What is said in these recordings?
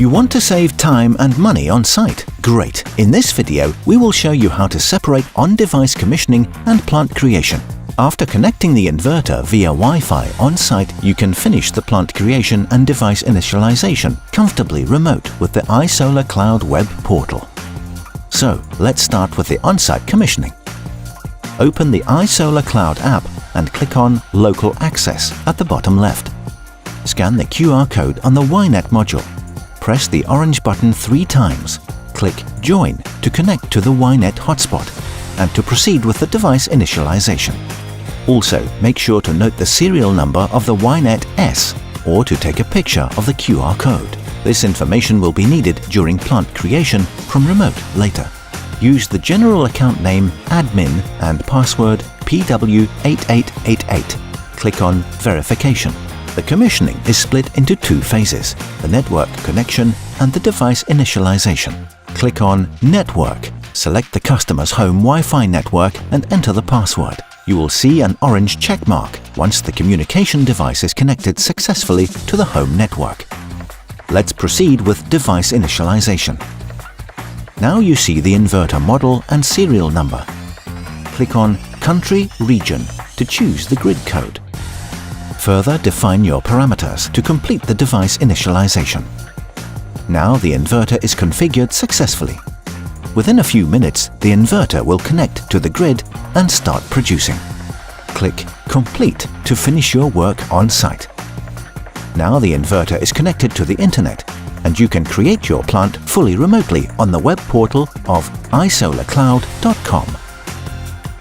You want to save time and money on site? Great! In this video, we will show you how to separate on-device commissioning and plant creation. After connecting the inverter via Wi-Fi on-site, you can finish the plant creation and device initialization comfortably remote with the iSolarCloud web portal. So, let's start with the on-site commissioning. Open the iSolarCloud app and click on Local Access at the bottom left. Scan the QR code on the YNet module. Press the orange button 3 times. Click Join to connect to the YNet hotspot and to proceed with the device initialization. Also, make sure to note the serial number of the YNet S or to take a picture of the QR code. This information will be needed during plant creation from remote later. Use the general account name admin and password PW8888. Click on Verification. The commissioning is split into 2 phases, the network connection and the device initialization. Click on Network. Select the customer's home Wi-Fi network and enter the password. You will see an orange check mark once the communication device is connected successfully to the home network. Let's proceed with device initialization. Now you see the inverter model and serial number. Click on Country Region to choose the grid code. Further define your parameters to complete the device initialization. Now the inverter is configured successfully. Within a few minutes, the inverter will connect to the grid and start producing. Click Complete to finish your work on site. Now the inverter is connected to the internet and you can create your plant fully remotely on the web portal of iSolarCloud.com.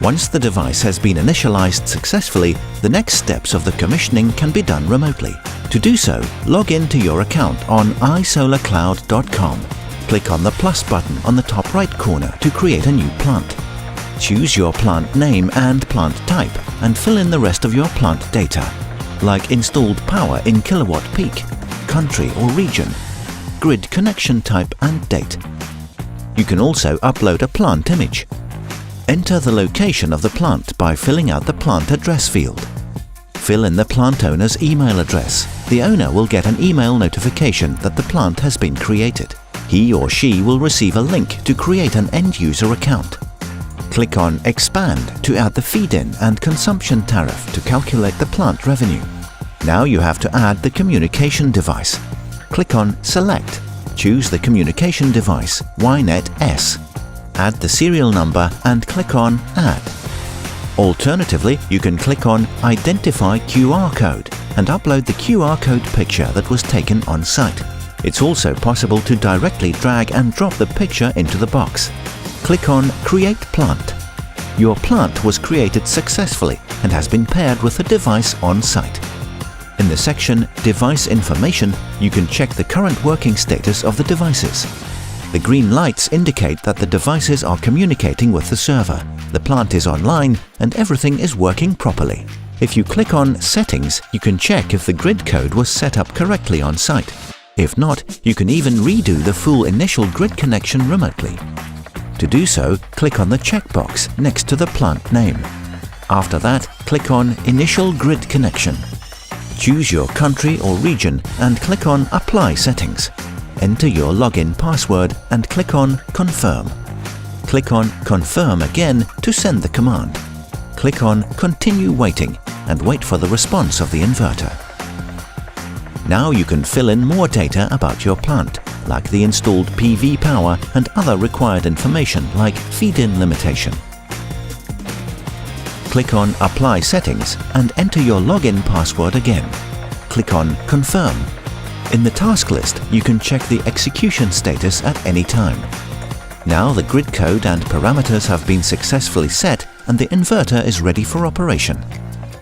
Once the device has been initialized successfully, the next steps of the commissioning can be done remotely. To do so, log in to your account on iSolarCloud.com. Click on the plus button on the top right corner to create a new plant. Choose your plant name and plant type and fill in the rest of your plant data, like installed power in kilowatt peak, country or region, grid connection type and date. You can also upload a plant image. Enter the location of the plant by filling out the plant address field. Fill in the plant owner's email address. The owner will get an email notification that the plant has been created. He or she will receive a link to create an end-user account. Click on Expand to add the feed-in and consumption tariff to calculate the plant revenue. Now you have to add the communication device. Click on Select. Choose the communication device, YNet S. Add the serial number and click on Add. Alternatively, you can click on Identify QR code and upload the QR code picture that was taken on site. It's also possible to directly drag and drop the picture into the box. Click on Create Plant. Your plant was created successfully and has been paired with a device on site. In the section Device Information, you can check the current working status of the devices. The green lights indicate that the devices are communicating with the server, the plant is online and everything is working properly. If you click on Settings, you can check if the grid code was set up correctly on site. If not, you can even redo the full initial grid connection remotely. To do so, click on the checkbox next to the plant name. After that, click on Initial Grid Connection. Choose your country or region and click on Apply Settings. Enter your login password and click on Confirm. Click on Confirm again to send the command. Click on Continue Waiting and wait for the response of the inverter. Now you can fill in more data about your plant, like the installed PV power and other required information like feed-in limitation. Click on Apply Settings and enter your login password again. Click on Confirm. In the task list, you can check the execution status at any time. Now the grid code and parameters have been successfully set and the inverter is ready for operation.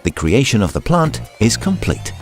The creation of the plant is complete.